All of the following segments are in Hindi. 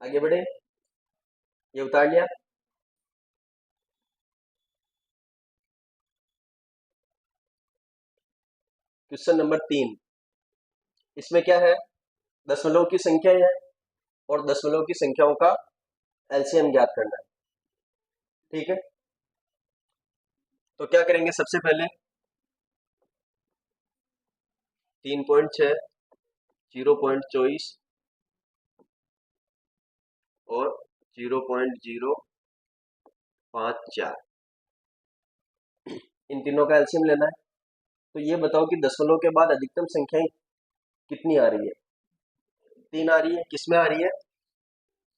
आगे बढ़े, ये उतार लिया। क्वेश्चन नंबर 3, इसमें क्या है, दशमलव की संख्या है और दशमलव की संख्याओं का एलसीएम ज्ञात करना है। ठीक है, तो क्या करेंगे, सबसे पहले 3.6, 0.24 और 0.054, इन तीनों का एलसीएम लेना है। तो ये बताओ कि दशमलव के बाद अधिकतम संख्याएं कितनी आ रही है। 3 आ रही है, किस में आ रही है,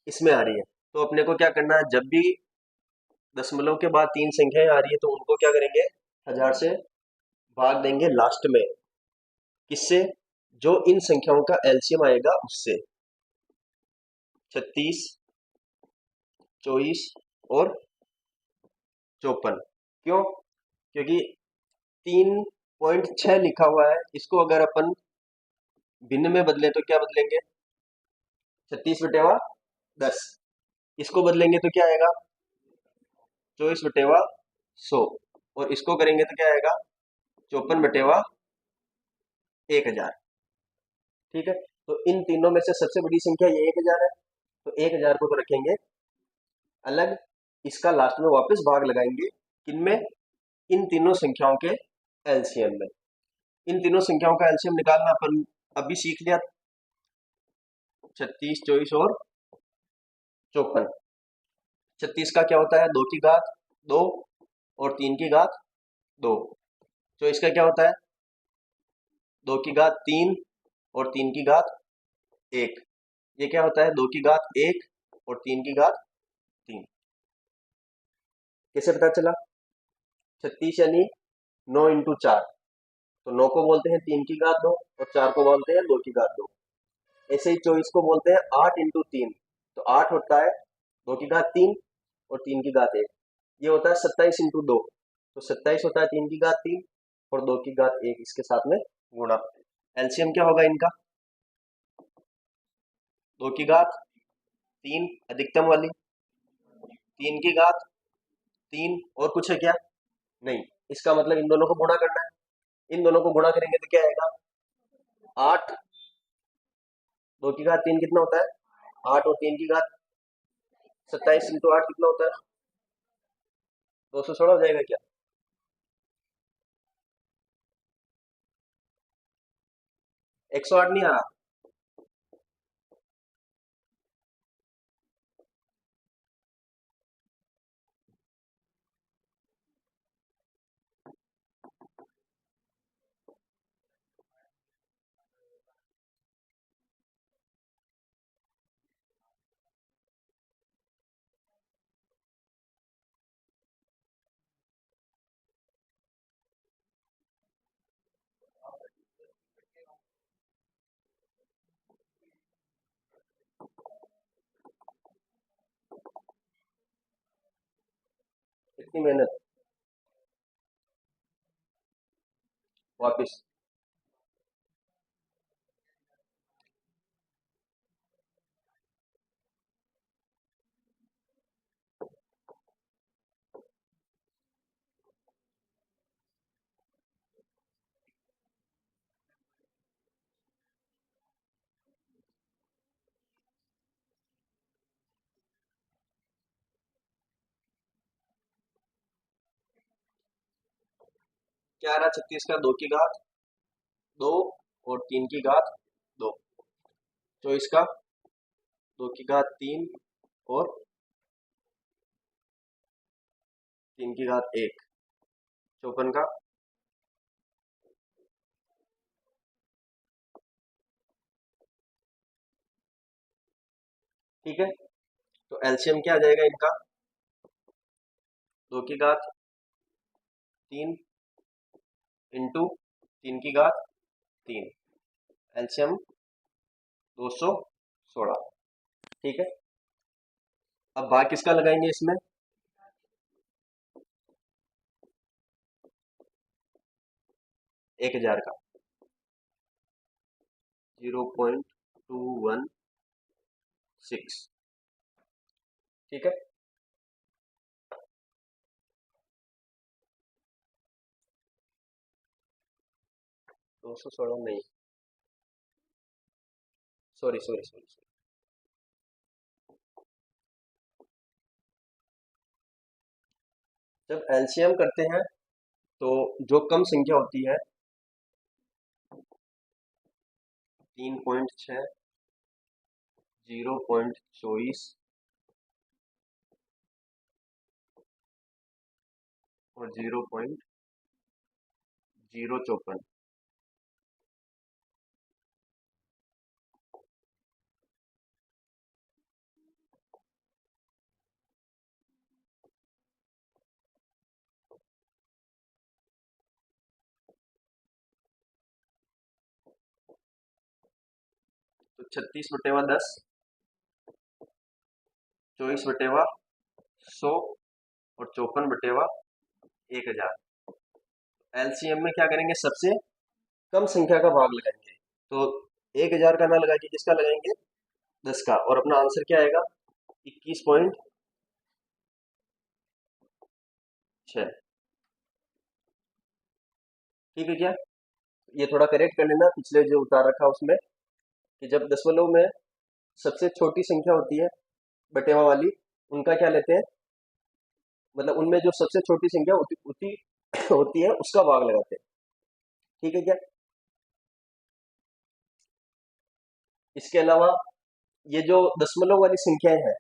इसमें आ रही है। तो अपने को क्या करना है, जब भी दशमलव के बाद 3 संख्याएं आ रही है तो उनको क्या करेंगे, 1000 से भाग देंगे लास्ट में। किससे, जो इन संख्याओं का एलसीएम आएगा उससे। 36, 24 और 54। क्यों, क्योंकि 3.6 लिखा हुआ है, इसको अगर अपन भिन्न में बदलें तो क्या बदलेंगे, 36/10। इसको बदलेंगे तो क्या आएगा, 24/100। और इसको करेंगे तो क्या आएगा, 54/1000। ठीक है, तो इन तीनों में से सबसे बड़ी संख्या ये 1000 है, तो 1000 को तो रखेंगे अलग, इसका लास्ट में वापस भाग लगाएंगे किनमें, इन तीनों संख्याओं के एलसीएम में। इन तीनों संख्याओं का एलसीएम निकालना अपन अभी सीख लिया, 36, 24 और 54। 36 का क्या होता है, 2 की घात 2 और 3 की घात 2। 24 का क्या होता है, 2 की घात 3 और 3 की घात 1। ये क्या होता है, 2 की घात 1 और 3 की घात 3। कैसे पता चला, 36 यानी 9 इंटू 4, तो 9 को बोलते हैं 3 की घात 2 और 4 को बोलते हैं 2 की घात 2। ऐसे ही 24 को बोलते हैं 8 इंटू 3, तो 8 होता है 2 की घात 3 और 3 की घात 1। ये होता है 27 इंटू 2, तो 27 होता है 3 की घात 3 और 2 की घात 1, इसके साथ में गुणा। एलसीएम क्या होगा इनका, 2 की घात 3 अधिकतम वाली, 3 की घात 3 और कुछ है क्या, नहीं। इसका मतलब इन दोनों को गुणा करना है, इन दोनों को गुणा करेंगे तो क्या आएगा, 8। 2 की घात 3 कितना होता है, 8 और 3 की घात 27 इंटू 8 कितना होता है, 216 हो जाएगा क्या। 108 नहीं आ रहा, इतनी मेहनत वापिस। क्या आ रहा, 36 का 2 की घात 2 और 3 की घात 2। 24 का 2 की घात 3 और 3 की घात 1। 54 का, ठीक है, तो एलसीएम क्या आ जाएगा इनका, 2 की घात 3 इंटू 3 की घात 3, एलसीएम 216। ठीक है, अब भाग किसका लगाएंगे इसमें, 1000 का, 0.216। ठीक है। 216 नहीं, सॉरी सॉरी सॉरी सॉरी। जब एलसीएम करते हैं तो जो कम संख्या होती है 3.6, 0.24 और 0.054। तो 36/10, 24/100 और 54/1000। एलसीएम में क्या करेंगे, सबसे कम संख्या का भाग लगाएंगे। तो 1000 का ना लगा के किसका लगाएंगे, 10 का, और अपना आंसर क्या आएगा, 21.6। ठीक है क्या, ये थोड़ा करेक्ट कर लेना पिछले जो उतार रखा उसमें, कि जब दशमलव में सबसे छोटी संख्या होती है बटेवा वाली, उनका क्या लेते हैं, मतलब उनमें जो सबसे छोटी संख्या होती होती है उसका भाग लगाते हैं। ठीक है क्या। इसके अलावा ये जो दशमलव वाली संख्याएं हैं,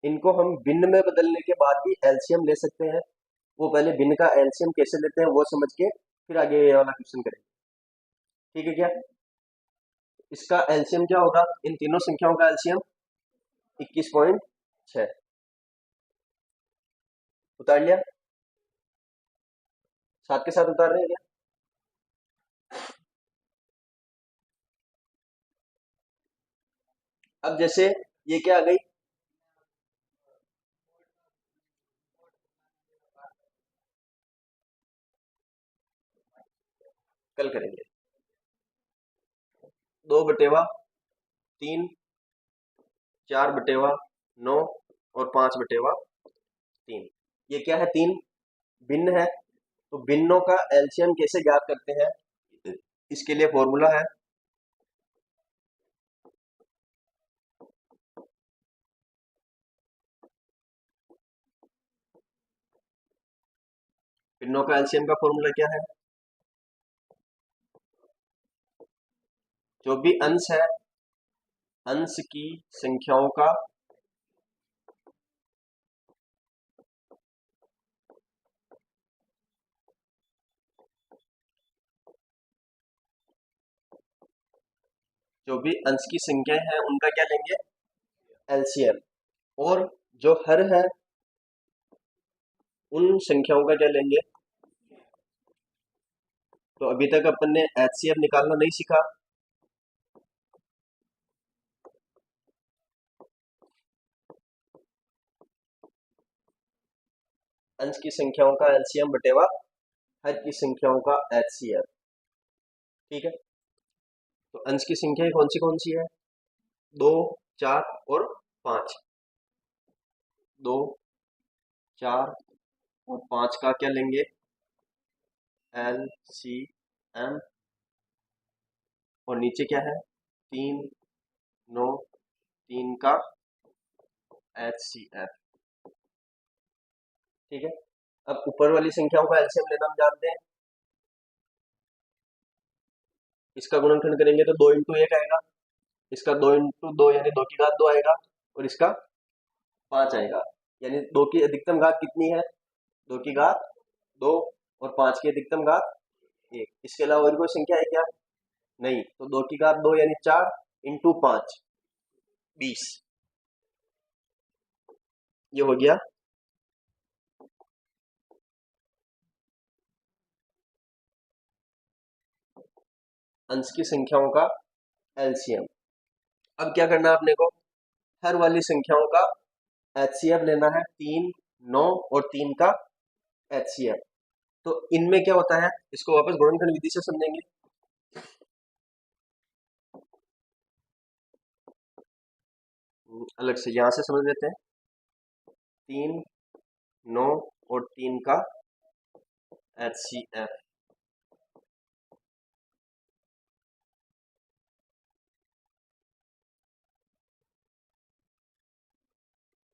इनको हम भिन्न में बदलने के बाद भी एलसीएम ले सकते हैं। वो पहले भिन्न का एलसीएम कैसे लेते हैं वो समझ के फिर आगे ये वाला क्वेश्चन करेंगे। ठीक है क्या। इसका एलसीएम क्या होगा, इन तीनों संख्याओं का एलसीएम 21.6। उतार लिया, साथ के साथ उतार रहे हैं क्या। अब जैसे ये क्या आ गई, कल करेंगे। 2/3, 4/9 और 5/3। ये क्या है, तीन भिन्न है। तो भिन्नों का एलसीएम कैसे ज्ञात करते हैं, इसके लिए फॉर्मूला है, भिन्नों का एलसीएम का फॉर्मूला क्या है, जो भी अंश है, अंश की संख्याओं का जो भी अंश की संख्याएं हैं उनका क्या लेंगे, एलसीएम। और जो हर है उन संख्याओं का क्या लेंगे। तो अभी तक अपन ने एचसीएफ निकालना नहीं सीखा। अंश की संख्याओं का एलसीएम बटेवा हर की संख्याओं का एचसीएफ। ठीक है। तो अंश की संख्याएं कौन सी है, 2, 4 और 5। 2, 4 और 5 का क्या लेंगे, एलसीएम। और नीचे क्या है, 3, 9, 3 का एचसीएफ। ठीक है। अब ऊपर वाली संख्याओं का एलसीएम लेना हम जानते हैं। इसका गुणनखंड करेंगे तो 2 × 1 आएगा, इसका 2 × 2 यानी 2 की घात 2 आएगा, और इसका 5 आएगा। यानी 2 की अधिकतम घात कितनी है, 2 की घात 2, और 5 की अधिकतम घात 1। इसके अलावा और कोई संख्या है क्या, नहीं। तो 2 की घात 2 यानी 4 × 5, 20। ये हो गया अंश की संख्याओं का एलसीएम। अब क्या करना है अपने को, हर वाली संख्याओं का एचसीएफ लेना है, 3, 9 और 3 का एचसीएफ। तो इनमें क्या होता है, इसको वापस गुणनखंड विधि से समझेंगे। अलग से यहां से समझ लेते हैं। 3, 9 और 3 का HCF।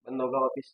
बंद होगा वापिस।